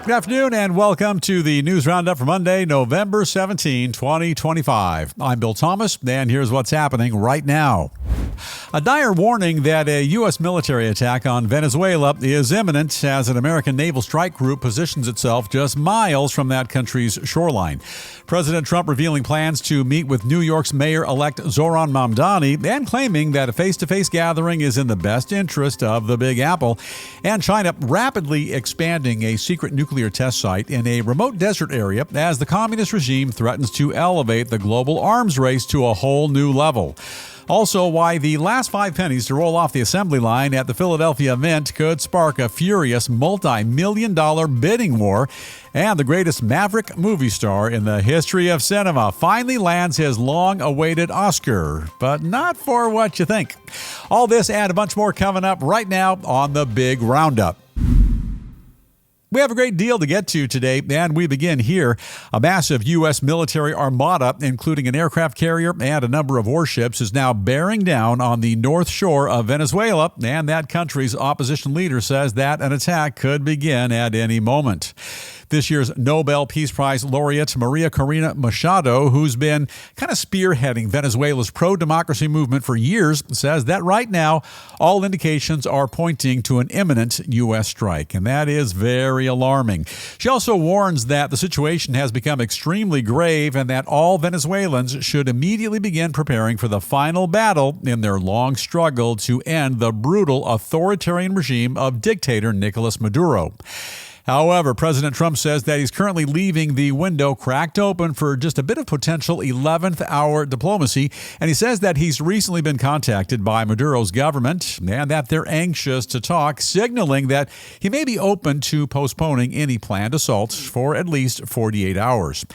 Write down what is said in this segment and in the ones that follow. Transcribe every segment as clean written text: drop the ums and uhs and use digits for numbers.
Good afternoon and welcome to the News Roundup for Monday, November 17, 2025. I'm Bill Thomas, and here's what's happening right now. A dire warning that a U.S. military attack on Venezuela is imminent as an American naval strike group positions itself just miles from that country's shoreline. President Trump revealing plans to meet with New York's mayor-elect Zohran Mamdani and claiming that a face-to-face gathering is in the best interest of the Big Apple. And China rapidly expanding a secret nuclear test site in a remote desert area as the communist regime threatens to elevate the global arms race to a whole new level. Also, why the last 5 pennies to roll off the assembly line at the Philadelphia Mint could spark a furious multi-million-dollar bidding war. And the greatest maverick movie star in the history of cinema finally lands his long-awaited Oscar, but not for what you think. All this and a bunch more coming up right now on the Big Roundup. We have a great deal to get to today, and we begin here. A massive U.S. military armada, including an aircraft carrier and a number of warships, is now bearing down on the north shore of Venezuela, and that country's opposition leader says that an attack could begin at any moment. This year's Nobel Peace Prize laureate Maria Corina Machado, who's been kind of spearheading Venezuela's pro-democracy movement for years, says that right now all indications are pointing to an imminent U.S. strike, and that is very alarming. She also warns that the situation has become extremely grave and that all Venezuelans should immediately begin preparing for the final battle in their long struggle to end the brutal authoritarian regime of dictator Nicolas Maduro. However, President Trump says that he's currently leaving the window cracked open for just a bit of potential 11th hour diplomacy. And he says that he's recently been contacted by Maduro's government and that they're anxious to talk, signaling that he may be open to postponing any planned assaults for at least 48 hours.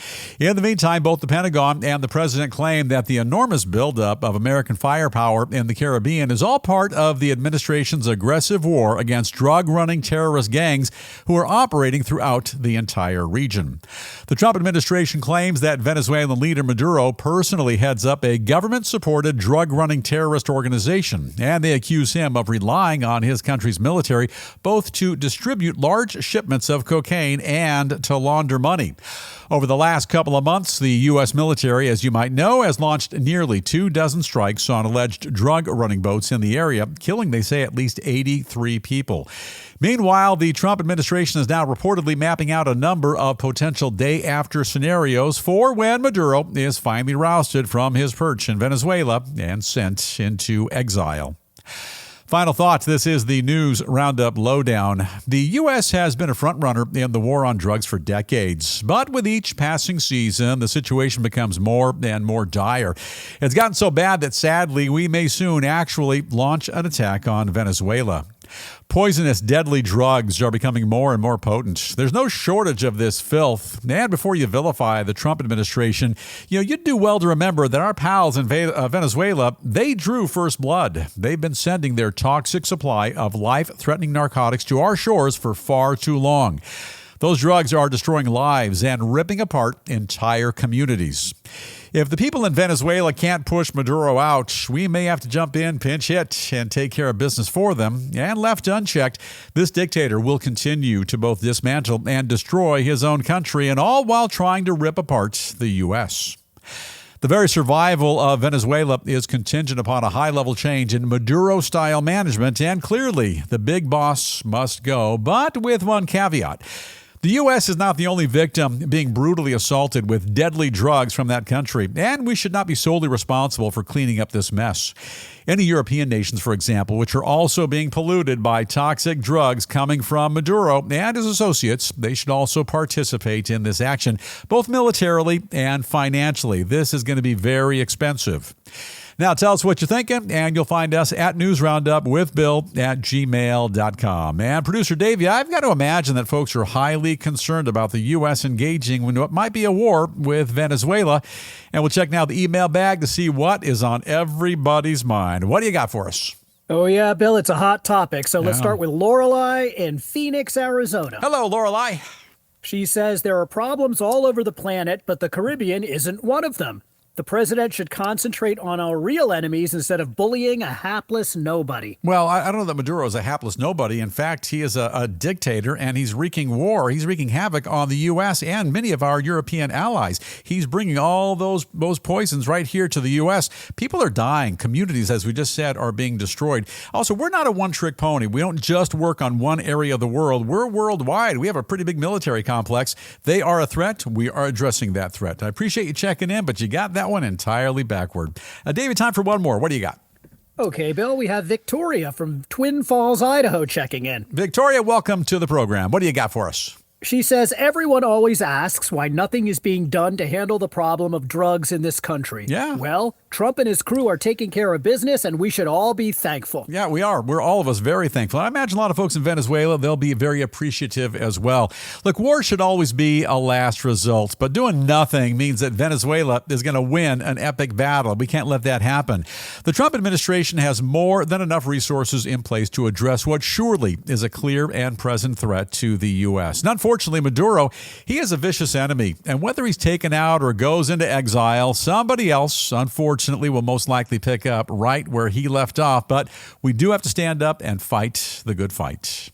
In the meantime, both the Pentagon and the president claim that the enormous buildup of American firepower in the Caribbean is all part of the administration's aggressive war against drug-running terrorist gangs who are operating throughout the entire region. The Trump administration claims that Venezuelan leader Maduro personally heads up a government-supported drug-running terrorist organization, and they accuse him of relying on his country's military both to distribute large shipments of cocaine and to launder money. Over the last couple of months, the U.S. military, as you might know, has launched nearly 24 strikes on alleged drug-running boats in the area, killing, they say, at least 83 people. Meanwhile, the Trump administration is now reportedly mapping out a number of potential day-after scenarios for when Maduro is finally rousted from his perch in Venezuela and sent into exile. Final thoughts. This is the News Roundup Lowdown. The U.S. has been a frontrunner in the war on drugs for decades, but with each passing season, the situation becomes more and more dire. It's gotten so bad that sadly, we may soon actually launch an attack on Venezuela. Poisonous, deadly drugs are becoming more and more potent. There's no shortage of this filth. And before you vilify the Trump administration, you'd do well to remember that our pals in Venezuela, they drew first blood. They've been sending their toxic supply of life-threatening narcotics to our shores for far too long. Those drugs are destroying lives and ripping apart entire communities. If the people in Venezuela can't push Maduro out, we may have to jump in, pinch hit, and take care of business for them. And left unchecked, this dictator will continue to both dismantle and destroy his own country, and all while trying to rip apart the U.S. The very survival of Venezuela is contingent upon a high-level change in Maduro-style management, and clearly the big boss must go, but with one caveat. The U.S. is not the only victim being brutally assaulted with deadly drugs from that country, and we should not be solely responsible for cleaning up this mess. Any European nations, for example, which are also being polluted by toxic drugs coming from Maduro and his associates, they should also participate in this action, both militarily and financially. This is going to be very expensive. Now, tell us what you're thinking, and you'll find us at newsroundupwithbill@gmail.com. And producer Davey, I've got to imagine that folks are highly concerned about the U.S. engaging in what might be a war with Venezuela. And we'll check now the email bag to see what is on everybody's mind. What do you got for us? Oh, yeah, Bill, it's a hot topic. So let's start with Lorelei in Phoenix, Arizona. Hello, Lorelei. She says there are problems all over the planet, but the Caribbean isn't one of them. The president should concentrate on our real enemies instead of bullying a hapless nobody. Well, I don't know that Maduro is a hapless nobody. In fact, he is a dictator, and he's wreaking war. He's wreaking havoc on the U.S. and many of our European allies. He's bringing all those poisons right here to the U.S. People are dying. Communities, as we just said, are being destroyed. Also, we're not a one-trick pony. We don't just work on one area of the world. We're worldwide. We have a pretty big military complex. They are a threat. We are addressing that threat. I appreciate you checking in, but you got that one entirely backward. David, time for one more. What do you got? Okay, Bill, we have Victoria from Twin Falls, Idaho checking in. Victoria, welcome to the program. What do you got for us? She says, everyone always asks why nothing is being done to handle the problem of drugs in this country. Yeah. Well, Trump and his crew are taking care of business, and we should all be thankful. Yeah, we are. We're all of us very thankful. I imagine a lot of folks in Venezuela, they'll be very appreciative as well. Look, war should always be a last result, but doing nothing means that Venezuela is going to win an epic battle. We can't let that happen. The Trump administration has more than enough resources in place to address what surely is a clear and present threat to the U.S. And unfortunately, Maduro, he is a vicious enemy, and whether he's taken out or goes into exile, somebody else, unfortunately, will most likely pick up right where he left off. But we do have to stand up and fight the good fight.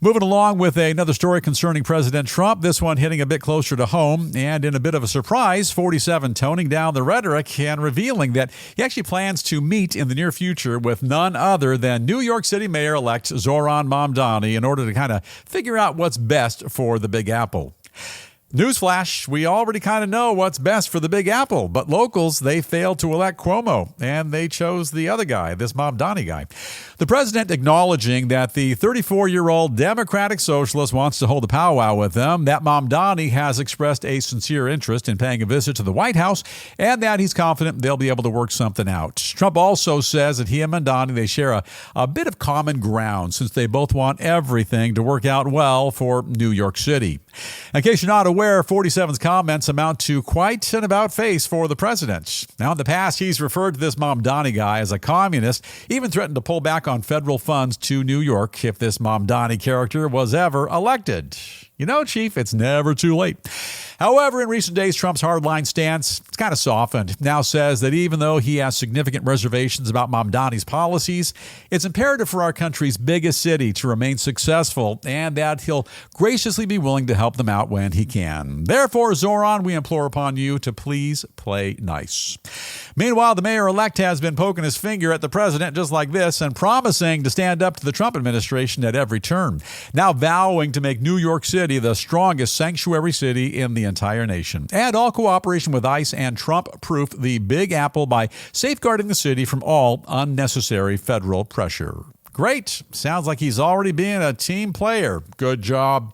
Moving along with another story concerning President Trump, this one hitting a bit closer to home, and in a bit of a surprise, 47 toning down the rhetoric and revealing that he actually plans to meet in the near future with none other than New York City Mayor-elect Zohran Mamdani in order to kind of figure out what's best for the Big Apple. Newsflash, we already kind of know what's best for the Big Apple, but locals, they failed to elect Cuomo, and they chose the other guy, this Mamdani guy. The president acknowledging that the 34-year-old Democratic socialist wants to hold a powwow with them, that Mamdani has expressed a sincere interest in paying a visit to the White House, and that he's confident they'll be able to work something out. Trump also says that he and Mamdani, they share a bit of common ground since they both want everything to work out well for New York City. In case you're not aware, 47's comments amount to quite an about-face for the president. Now, in the past, he's referred to this Mamdani guy as a communist, even threatened to pull back on federal funds to New York if this Mamdani character was ever elected. You know, Chief, it's never too late. However, in recent days, Trump's hardline stance, it's kind of softened. Now says that even though he has significant reservations about Mamdani's policies, it's imperative for our country's biggest city to remain successful and that he'll graciously be willing to help them out when he can. Therefore, Zohran, we implore upon you to please play nice. Meanwhile, the mayor-elect has been poking his finger at the president just like this and promising to stand up to the Trump administration at every turn, now vowing to make New York City the strongest sanctuary city in the entire nation, and all cooperation with ICE and Trump-proof the Big Apple by safeguarding the city from all unnecessary federal pressure. Great. Sounds like he's already being a team player. Good job.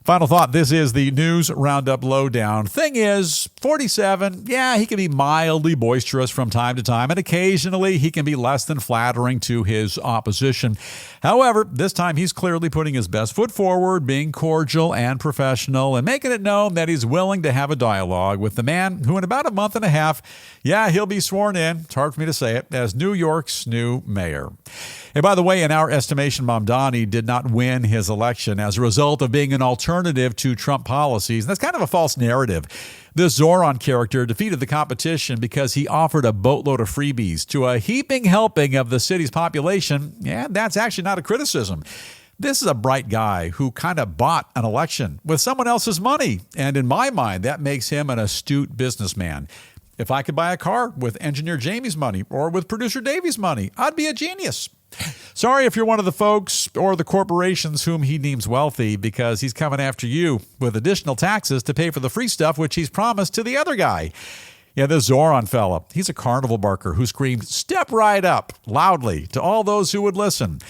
Final thought, this is the News Roundup Lowdown. Thing is, 47, yeah, he can be mildly boisterous from time to time, and occasionally he can be less than flattering to his opposition. However, this time he's clearly putting his best foot forward, being cordial and professional, and making it known that he's willing to have a dialogue with the man who in about a month and a half, yeah, he'll be sworn in, it's hard for me to say it, as New York's new mayor. Hey, by the way, in our estimation, Mamdani did not win his election as a result of being an alternative to Trump policies. And that's kind of a false narrative. This Zohran character defeated the competition because he offered a boatload of freebies to a heaping helping of the city's population, and that's actually not a criticism. This is a bright guy who kind of bought an election with someone else's money, and in my mind, that makes him an astute businessman. If I could buy a car with engineer Jamie's money or with producer Davey's money, I'd be a genius. Sorry if you're one of the folks or the corporations whom he deems wealthy, because he's coming after you with additional taxes to pay for the free stuff which he's promised to the other guy. Yeah, this Zohran fella, he's a carnival barker who screamed, "Step right up," loudly to all those who would listen.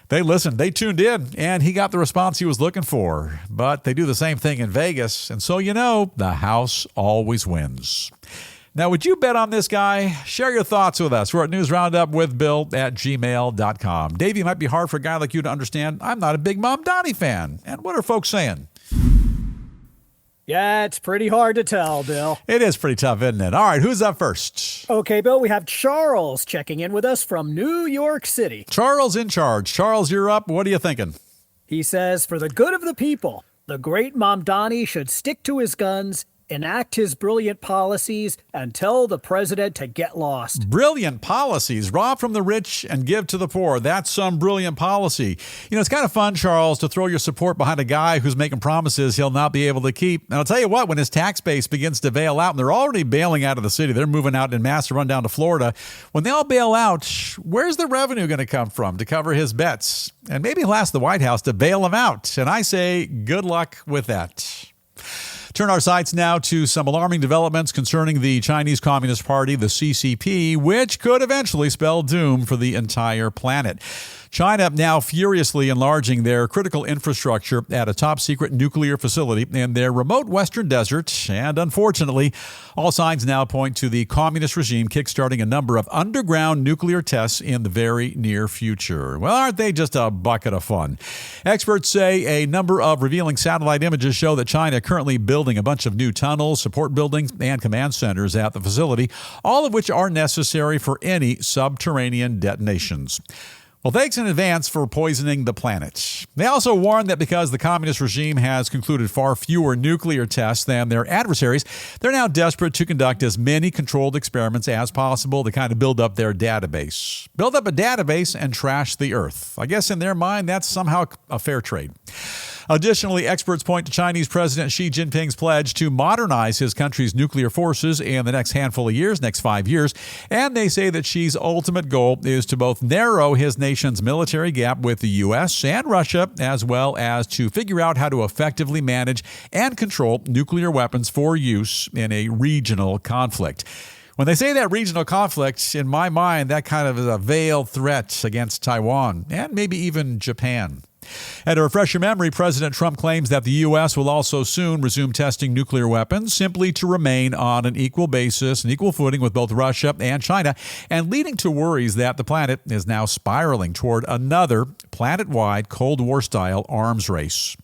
They listened, they tuned in, and he got the response he was looking for. But they do the same thing in Vegas, and so you know, the house always wins. Now, would you bet on this guy? Share your thoughts with us. We're at newsroundupwithbill@gmail.com. Davey, might be hard for a guy like you to understand. I'm not a big Mamdani fan. And what are folks saying? Yeah, it's pretty hard to tell, Bill. It is pretty tough, isn't it? All right, who's up first? Okay, Bill, we have Charles checking in with us from New York City. Charles in charge. Charles, you're up. What are you thinking? He says, for the good of the people, the great Mamdani should stick to his guns enact his brilliant policies, and tell the president to get lost. Brilliant policies. Rob from the rich and give to the poor. That's some brilliant policy. It's kind of fun, Charles, to throw your support behind a guy who's making promises he'll not be able to keep. And I'll tell you what, when his tax base begins to bail out, and they're already bailing out of the city, they're moving out in mass to run down to Florida. When they all bail out, where's the revenue going to come from to cover his bets? And maybe he'll ask the White House to bail him out. And I say good luck with that. Turn our sights now to some alarming developments concerning the Chinese Communist Party, the CCP, which could eventually spell doom for the entire planet. China now furiously enlarging their critical infrastructure at a top-secret nuclear facility in their remote western desert. And unfortunately, all signs now point to the communist regime kickstarting a number of underground nuclear tests in the very near future. Well, aren't they just a bucket of fun? Experts say a number of revealing satellite images show that China currently building a bunch of new tunnels, support buildings, and command centers at the facility, all of which are necessary for any subterranean detonations. Well, thanks in advance for poisoning the planet. They also warn that because the communist regime has concluded far fewer nuclear tests than their adversaries, they're now desperate to conduct as many controlled experiments as possible to kind of build up their database. Build up a database and trash the Earth. I guess in their mind, that's somehow a fair trade. Additionally, experts point to Chinese President Xi Jinping's pledge to modernize his country's nuclear forces in the next handful of years, next 5 years, and they say that Xi's ultimate goal is to both narrow his nation's military gap with the U.S. and Russia, as well as to figure out how to effectively manage and control nuclear weapons for use in a regional conflict. When they say that regional conflict, in my mind, that kind of is a veiled threat against Taiwan and maybe even Japan. And to refresh your memory, President Trump claims that the U.S. will also soon resume testing nuclear weapons, simply to remain on an equal basis, an equal footing with both Russia and China, and leading to worries that the planet is now spiraling toward another planet-wide Cold War-style arms race.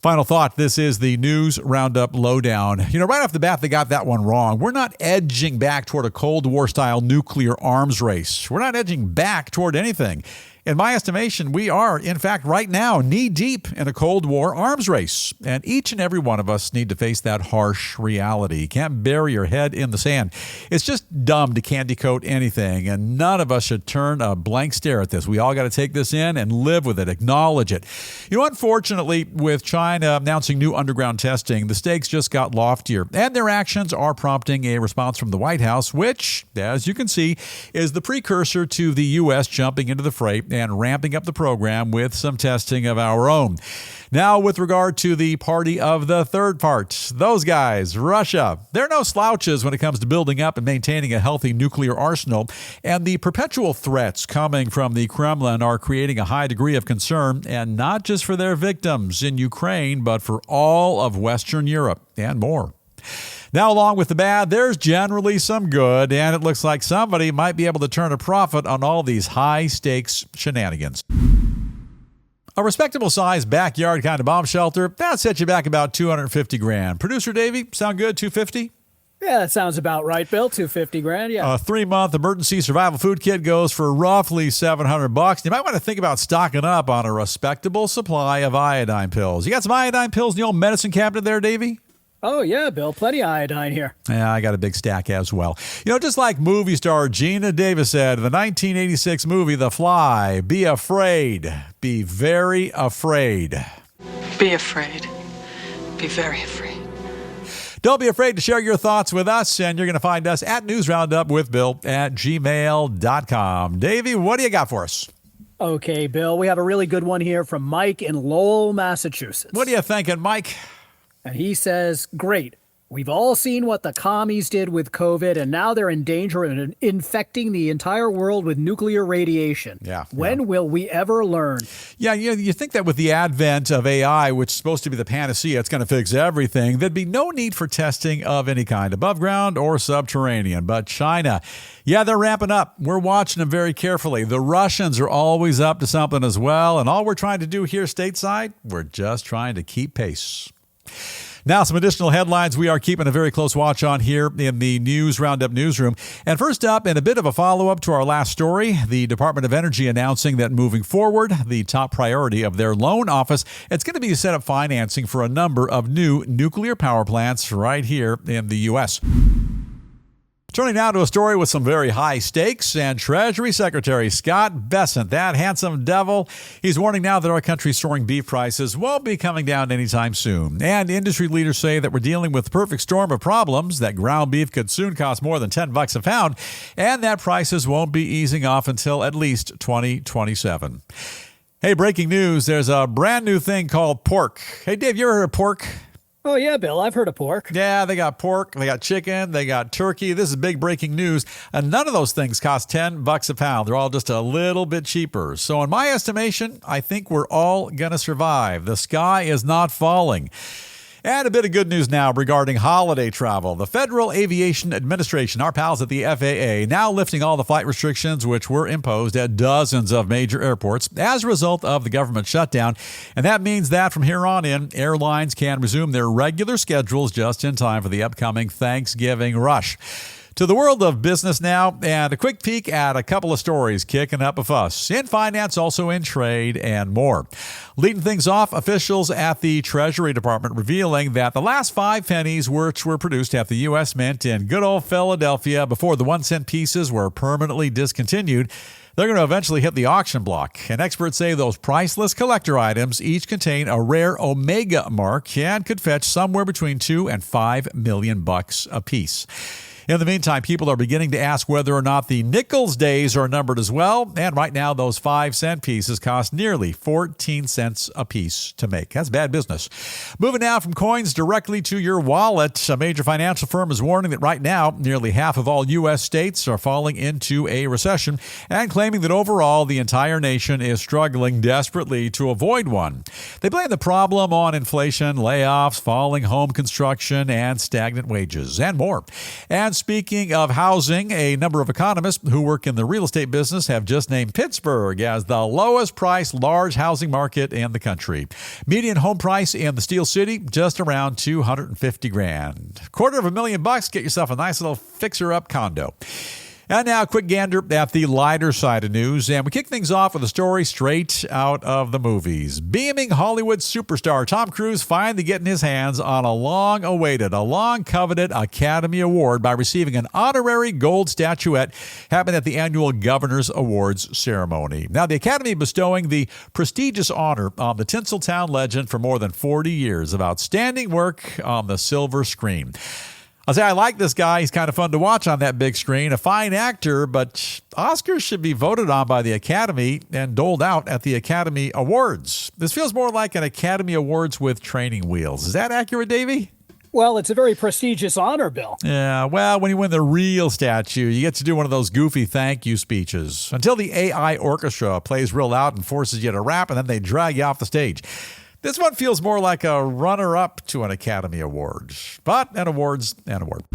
Final thought, this is the News Roundup Lowdown. Right off the bat, they got that one wrong. We're not edging back toward a Cold War-style nuclear arms race. We're not edging back toward anything. In my estimation, we are, in fact, right now, knee-deep in a Cold War arms race. And each and every one of us need to face that harsh reality. You can't bury your head in the sand. It's just dumb to candy coat anything, and none of us should turn a blank stare at this. We all got to take this in and live with it, acknowledge it. Unfortunately, with China announcing new underground testing, the stakes just got loftier, and their actions are prompting a response from the White House, which, as you can see, is the precursor to the U.S. jumping into the fray and ramping up the program with some testing of our own. Now, with regard to the party of the third part, those guys, Russia, they're no slouches when it comes to building up and maintaining a healthy nuclear arsenal, and the perpetual threats coming from the Kremlin are creating a high degree of concern, and not just for their victims in Ukraine, but for all of Western Europe and more. Now, along with the bad, there's generally some good, and it looks like somebody might be able to turn a profit on all these high-stakes shenanigans. A respectable-sized backyard kind of bomb shelter, that sets you back about $250,000. Producer Davey, sound good, $250,000? Yeah, that sounds about right, Bill. $250,000, yeah. A 3-month emergency survival food kit goes for roughly $700. You might want to think about stocking up on a respectable supply of iodine pills. You got some iodine pills in the old medicine cabinet there, Davey? Oh, yeah, Bill. Plenty of iodine here. Yeah, I got a big stack as well. Just like movie star Gina Davis said in the 1986 movie The Fly, be afraid. Be very afraid. Be afraid. Be very afraid. Don't be afraid to share your thoughts with us, and you're going to find us at newsroundupwithbill@gmail.com. Davey, what do you got for us? Okay, Bill, we have a really good one here from Mike in Lowell, Massachusetts. What are you thinking, Mike? And he says, great. We've all seen what the commies did with COVID, and now they're in danger of infecting the entire world with nuclear radiation. Yeah. When will we ever learn? Yeah, you think that with the advent of AI, which is supposed to be the panacea, it's going to fix everything, there'd be no need for testing of any kind, above ground or subterranean. But China, yeah, they're ramping up. We're watching them very carefully. The Russians are always up to something as well, and all we're trying to do here stateside, we're just trying to keep pace. Now, some additional headlines we are keeping a very close watch on here in the News Roundup newsroom. And first up, in a bit of a follow-up to our last story, the Department of Energy announcing that moving forward, the top priority of their loan office, it's going to be to set up financing for a number of new nuclear power plants right here in the U.S. Turning now to a story with some very high stakes, and Treasury Secretary Scott Bessent, that handsome devil, he's warning now that our country's soaring beef prices won't be coming down anytime soon. And industry leaders say that we're dealing with the perfect storm of problems, that ground beef could soon cost more than $10 a pound, and that prices won't be easing off until at least 2027. Hey, breaking news, there's a brand new thing called pork. Hey, Dave, you ever heard of pork? Oh, yeah, Bill, I've heard of pork. Yeah, they got pork, they got chicken, they got turkey. This is big breaking news. And none of those things cost $10 a pound. They're all just a little bit cheaper. So in my estimation, I think we're all going to survive. The sky is not falling. And a bit of good news now regarding holiday travel. The Federal Aviation Administration, our pals at the FAA, now lifting all the flight restrictions which were imposed at dozens of major airports as a result of the government shutdown. And that means that from here on in, airlines can resume their regular schedules just in time for the upcoming Thanksgiving rush. To the world of business now, and a quick peek at a couple of stories kicking up a fuss in finance, also in trade, and more. Leading things off, officials at the Treasury Department revealing that the last 5 pennies which were produced at the U.S. Mint in good old Philadelphia before the 1-cent pieces were permanently discontinued, they're going to eventually hit the auction block. And experts say those priceless collector items each contain a rare Omega mark and could fetch somewhere between $2 and $5 million a piece. In the meantime, people are beginning to ask whether or not the nickels days are numbered as well. And right now, those 5-cent pieces cost nearly 14 cents a piece to make. That's bad business. Moving now from coins directly to your wallet. A major financial firm is warning that right now, nearly half of all U.S. states are falling into a recession and claiming that overall, the entire nation is struggling desperately to avoid one. They blame the problem on inflation, layoffs, falling home construction, and stagnant wages, and more. And speaking of housing, a number of economists who work in the real estate business have just named Pittsburgh as the lowest priced large housing market in the country. Median home price in the Steel City, just around $250,000. $250,000, get yourself a nice little fixer-up condo. And now a quick gander at the lighter side of news, and we kick things off with a story straight out of the movies. Beaming Hollywood superstar Tom Cruise finally getting his hands on a long-awaited, a long-coveted Academy Award by receiving an honorary gold statuette happened at the annual Governor's Awards ceremony. Now, the Academy bestowing the prestigious honor on the Tinseltown legend for more than 40 years of outstanding work on the silver screen. I'll say I like this guy. He's kind of fun to watch on that big screen. A fine actor, but Oscars should be voted on by the Academy and doled out at the Academy Awards. This feels more like an Academy Awards with training wheels. Is that accurate, Davey? Well, it's a very prestigious honor, Bill. Yeah, well, when you win the real statue, you get to do one of those goofy thank you speeches until the AI orchestra plays real loud and forces you to rap, and then they drag you off the stage. This one feels more like a runner-up to an Academy Award, but an award's an award.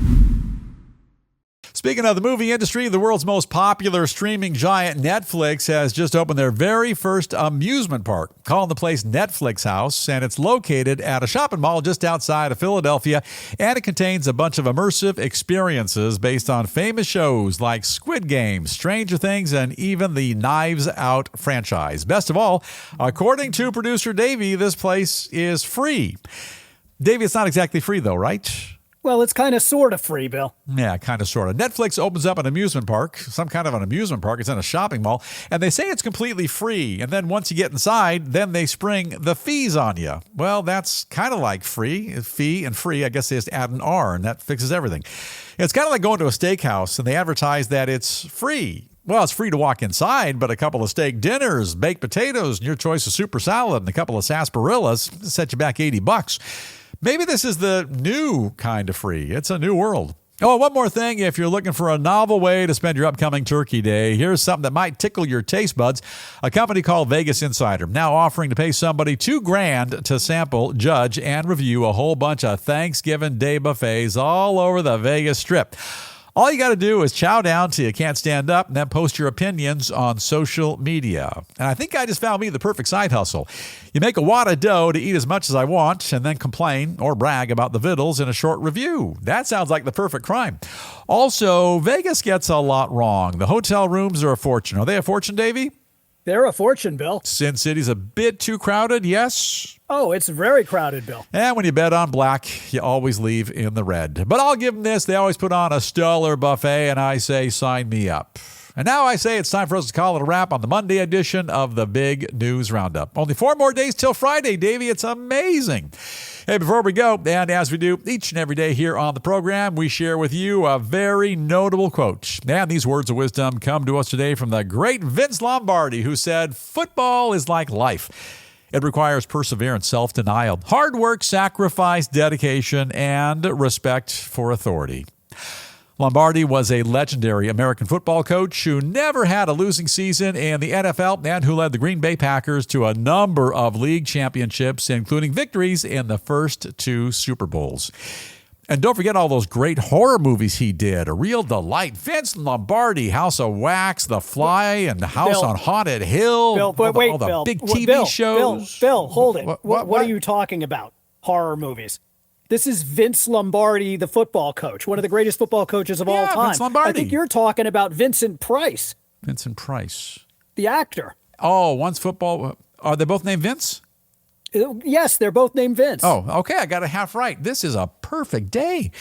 Speaking of the movie industry, the world's most popular streaming giant Netflix has just opened their very first amusement park, calling the place Netflix House, and it's located at a shopping mall just outside of Philadelphia, and it contains a bunch of immersive experiences based on famous shows like Squid Game, Stranger Things, and even the Knives Out franchise. Best of all, according to producer Davey, this place is free. Davey, it's not exactly free though, right? Well, it's kind of sort of free, Bill. Yeah, kind of sort of. Netflix opens up an amusement park, some kind of an amusement park. It's in a shopping mall, and they say it's completely free. And then once you get inside, then they spring the fees on you. Well, that's kind of like free. Fee and free, I guess they just add an R, and that fixes everything. It's kind of like going to a steakhouse, and they advertise that it's free. Well, it's free to walk inside, but a couple of steak dinners, baked potatoes, and your choice of super salad, and a couple of sarsaparillas set you back $80. Maybe this is the new kind of free. It's a new world. Oh, one more thing. If you're looking for a novel way to spend your upcoming Turkey Day, here's something that might tickle your taste buds. A company called Vegas Insider now offering to pay somebody $2,000 to sample, judge, and review a whole bunch of Thanksgiving Day buffets all over the Vegas Strip. All you got to do is chow down till you can't stand up and then post your opinions on social media. And I think I just found me the perfect side hustle. You make a wad of dough to eat as much as I want and then complain or brag about the vittles in a short review. That sounds like the perfect crime. Also, Vegas gets a lot wrong. The hotel rooms are a fortune. Are they a fortune, Davey? They're a fortune, Bill. Sin City's a bit too crowded, yes? Oh, it's very crowded, Bill. And when you bet on black, you always leave in the red. But I'll give them this. They always put on a stellar buffet, and I say, sign me up. And now I say it's time for us to call it a wrap on the Monday edition of the Big News Roundup. Only 4 more days till Friday, Davey. It's amazing. Hey, before we go, and as we do each and every day here on the program, we share with you a very notable quote. And these words of wisdom come to us today from the great Vince Lombardi, who said, "Football is like life. It requires perseverance, self-denial, hard work, sacrifice, dedication, and respect for authority." Lombardi was a legendary American football coach who never had a losing season in the NFL and who led the Green Bay Packers to a number of league championships, including victories in the first 2 Super Bowls. And don't forget all those great horror movies he did. A real delight. Vince Lombardi, House of Wax, The Fly, and House on Haunted Hill. Bill, wait, all the Bill. big TV shows. Bill, hold it. What What are you talking about? Horror movies. This is Vince Lombardi, the football coach, one of the greatest football coaches of all time. Vince Lombardi. I think you're talking about Vincent Price. Vincent Price. The actor. Oh, one's football. Are they both named Vince? Yes, they're both named Vince. Oh, okay. I got it half right. This is a perfect day.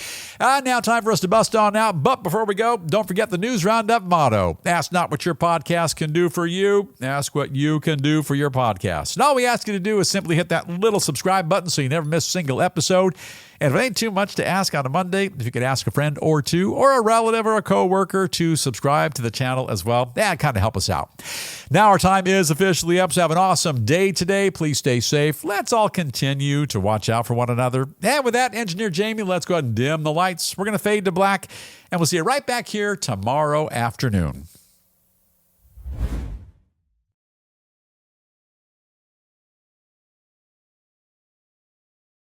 Now time for us to bust on out. But before we go, don't forget the News Roundup motto. Ask not what your podcast can do for you. Ask what you can do for your podcast. And all we ask you to do is simply hit that little subscribe button so you never miss a single episode. And if it ain't too much to ask on a Monday, if you could ask a friend or two or a relative or a coworker to subscribe to the channel as well, that kind of help us out. Now our time is officially up, so have an awesome day today. Please stay safe. Let's all continue to watch out for one another. And with that, Engineer Jamie, let's go ahead and dim the lights. We're going to fade to black, and we'll see you right back here tomorrow afternoon.